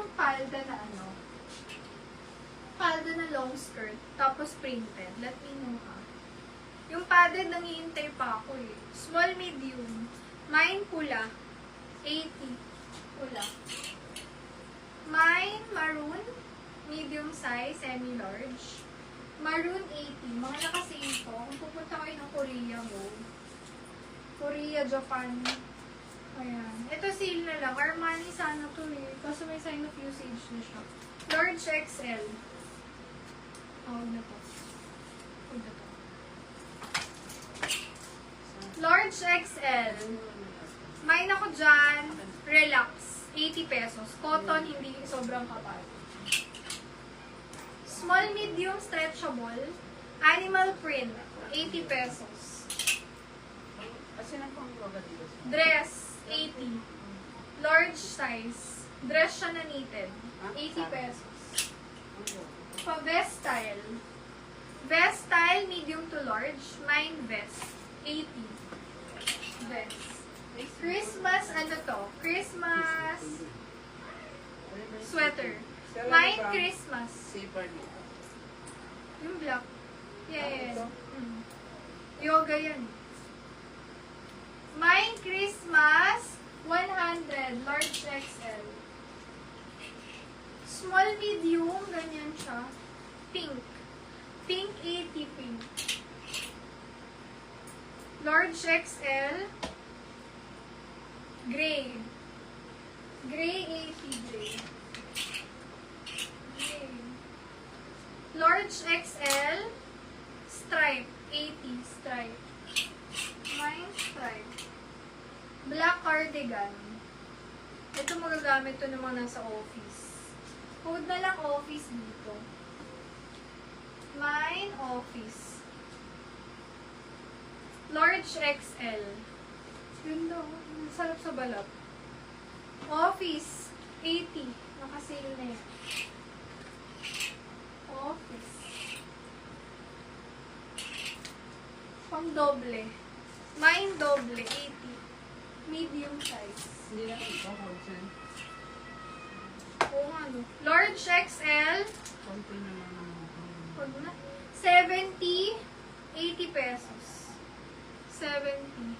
yung palda na ano? Palda na long skirt, tapos printed. Let me know ha. Yung padded, nanghihintay pa ako eh. Small, medium. Mine, pula. 80. Pula. Mine, maroon. Medium size, semi-large. Maroon, 80. Mga nakasave ko. Kung pupunta kayo ng Korea mo. Korea, Japan. Ayan. Ito sale na lang. Armani sana to eh. Kaso may sign of usage na siya. Large XL. Huwag na to. Huwag na to. Large XL. May ako dyan. Relax. 80 pesos. Cotton, hindi sobrang kapal. Small, medium, stretchable. Animal print. 80 pesos. Dress. 80. Large size. Dress siya na knitted. 80 pesos. Pa-vest style. Vest style, medium to large. Mine vest. 80. Vest. Christmas, ano to? Christmas sweater. Mine Christmas. Yung black. Yeah. Yoga yan. Mine Christmas 100. Large XL. Small, medium. Ganyan siya. Pink. Pink 80 pink. Large XL. Gray. Gray 80 gray. Gray. Large XL. Stripe. 80 stripe. Mine stripe. Black cardigan. Ito magagamit to naman nasa office. Code na lang office dito. Mine office. Large XL. Ganda. Sarap sa balat. Office. 80. Nakasale na yan. Office. Pang doble. Mine doble. 80. Medium size. Hindi na ito, Hodgson. Oo nga no. Large XL. Konti naman naman. Pag na. 70. 80 pesos. 70.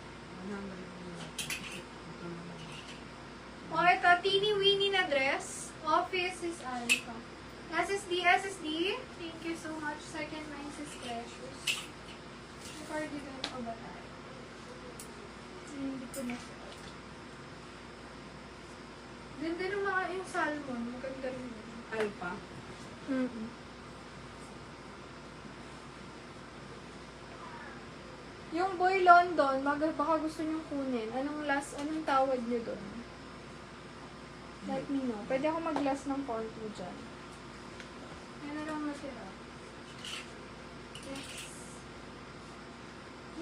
100. O, ito, teeny-weeny na dress. Office is Alpha. SSD. Thank you so much. Second line is Precious. Cardigan pa ba tayo? Hindi ko na siya. Ganda ng mga yung salmon. Maganda rin yun. Alpha. Yung Boy London, baka gusto niyong kunin. Anong tawag niyo doon? Let me know. Pwede ako mag-last ng contour dyan. Yan na lang natira. Yes.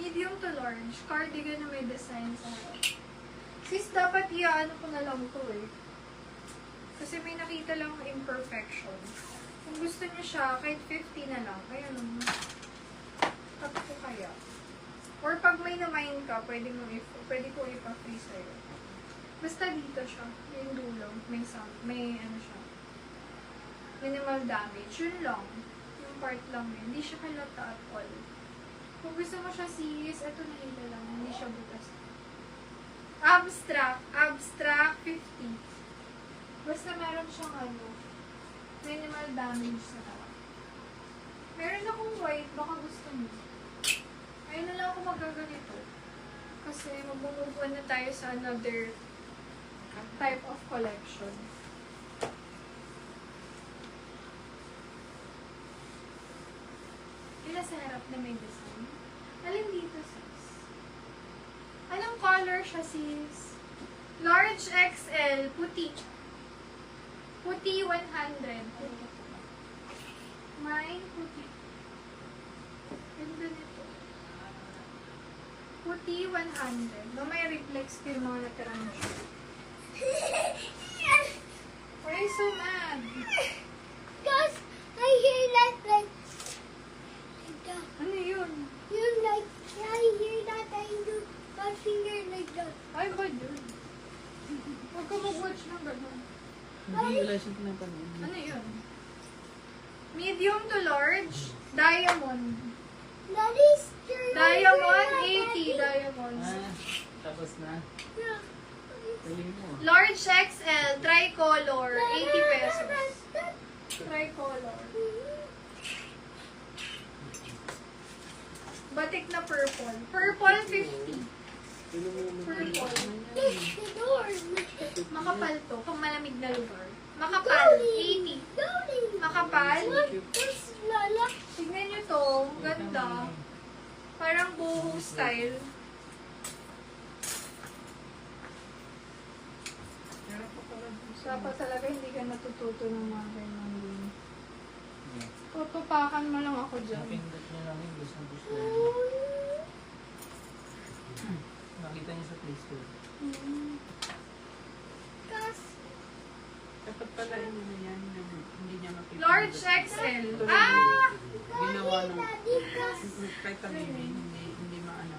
Medium to large. Cardigan na may design sa harap. Sis, dapat iaano ko na lang to eh. Kasi may nakita lang imperfection. Kung gusto niyo siya, kahit 50 na lang. Kaya naman. Cut ko kaya. Or pag may na-mind ka, pwede ko ipa-free sa'yo. Basta dito siya. Yung dulo. May ano siya. Minimal damage. Yun lang. Yung part lang yun. Hindi siya halata at all. Kung gusto mo siya sis, eto na hila lang. Hindi siya butas. Abstract 50. Basta meron siyang ano, minimal damage sa tawa. Meron akong white, baka gusto mo. Ayun na lang ako magaganito. Kasi mag-move on na tayo sa another type of collection. Ila sa harap na may design. Alin dito sis? Anong color siya sis? Large XL, puti. Puti 100. Mine, puti. Ganda nito. Puti 100. No, may reflex ko yung mga natirang siya. Why are you so mad? Because I hear like that. Ano yun? You like, I hear that I do my finger like that. Ay, ba yun? Huwag ka mag-watch ng gano'n. Hindi wala siyang pinapanood. Ano yun? Medium to large, diamond. Daddy's turn. Diamond, 80 diamonds. Tapos na. Yeah. Galing mo. Large XL, tricolor, 80 pesos. Tricolor. Batik na purple. Purple, 50. Purple. The door. Makapal to, kung malamig na lugar. Makapal, 80. Makapal. What's Lala? Tignan nyo to, ang ganda. Parang boho style. Pero pa pala dun sa... Dapat talaga hindi ka natututo ng mga ganyan. Tutupakan mo lang ako dyan. Napindot niya lang yung gusto niya. Nakita niya sa Play Store. Dapat pala yun na yan, hindi niya mapipindot. Large XL. Ito rin, Ah! Ginawa ng... Kahit ang baby, hindi maano.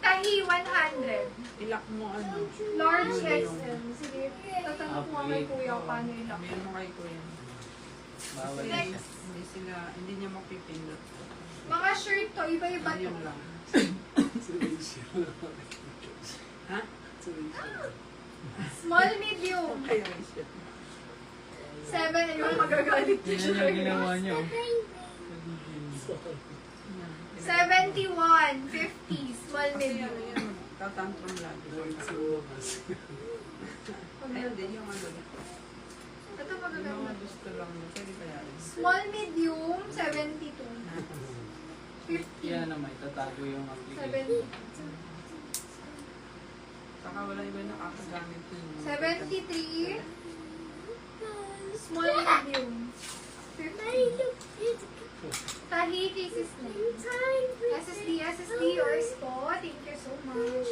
Tahi 100. Ilak mo ano. Large XL. Sige, tatanong ko nga kay kuya kung paano ilak. Sabihin mo kay Kuya. Bawal Next. siya. Hindi niya mapipindot. Mga shirt to, iba-iba to. Yun lang. Ha? Small, medium. Kaya siya. 7, yung magagalit na Yan yung ginawa siya. niyo. Yan. 71, 50, small, Kasi medium. yan, tatantrum lagi. Ay, hindi, yung ano. Ito Yung mga magaganda. gusto lang niya. Pwede kaya rin. Small, medium, 72. 50, Yan naman, itatago yung application. 70. Saka wala iba nakakagamit yun. 73, small, medium. 50. Tahi, thesis SSD or SPO. Thank you so much.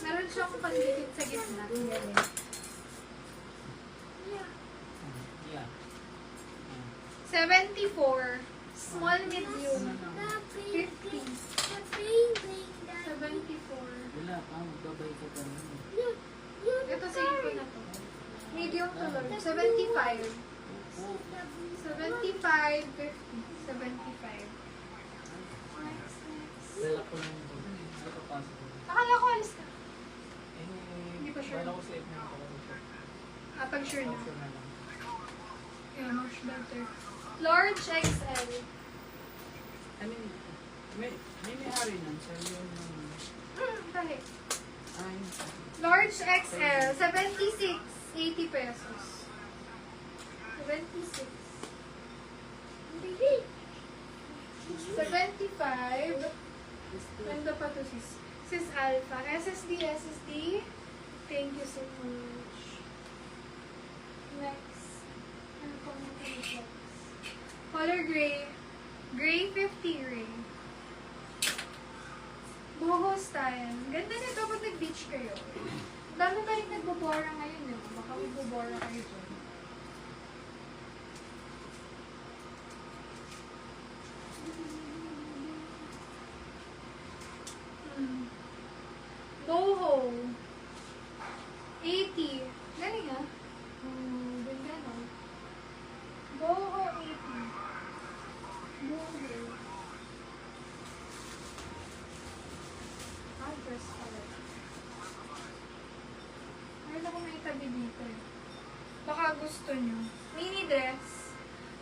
Meron siyang pandikit sa gitna. Ganyan. Yeah. 74, small, medium. 50. 74. Wala pa, magbabay ka pa rin. Ito sa ko na to. Medium to large. 75. 75, 50. 75. Dala ko lang ito. Nakapasok ko. Akala ko alis ka. Hindi pa sure. Wala ko safe na ako. Pag sure na. Sure na lang. Yeah, much better. Large XL. I mean, may hari nun. So, yun yung... Tahi. Ay, Large XL, 76, 80 pesos. 76. 75. Ganda pa to sis Alpha. SSD. Thank you so much. Next. Ano pa mga next? Color gray. Gray 50 gray. Boho style. Ganda nito pag nag-beach kayo. Dami na rin nagbobora ngayon eh. Baka magbobora kayo dyan. Boho. 80. Galing ah. Ganda no. Boho 80. Boho. Dress pala. Meron ako may tabi dito eh. Baka gusto nyo. Mini dress.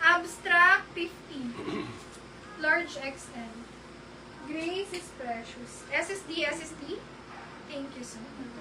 Abstract 50. Large XL. Grace is precious. SSD. Thank you so much.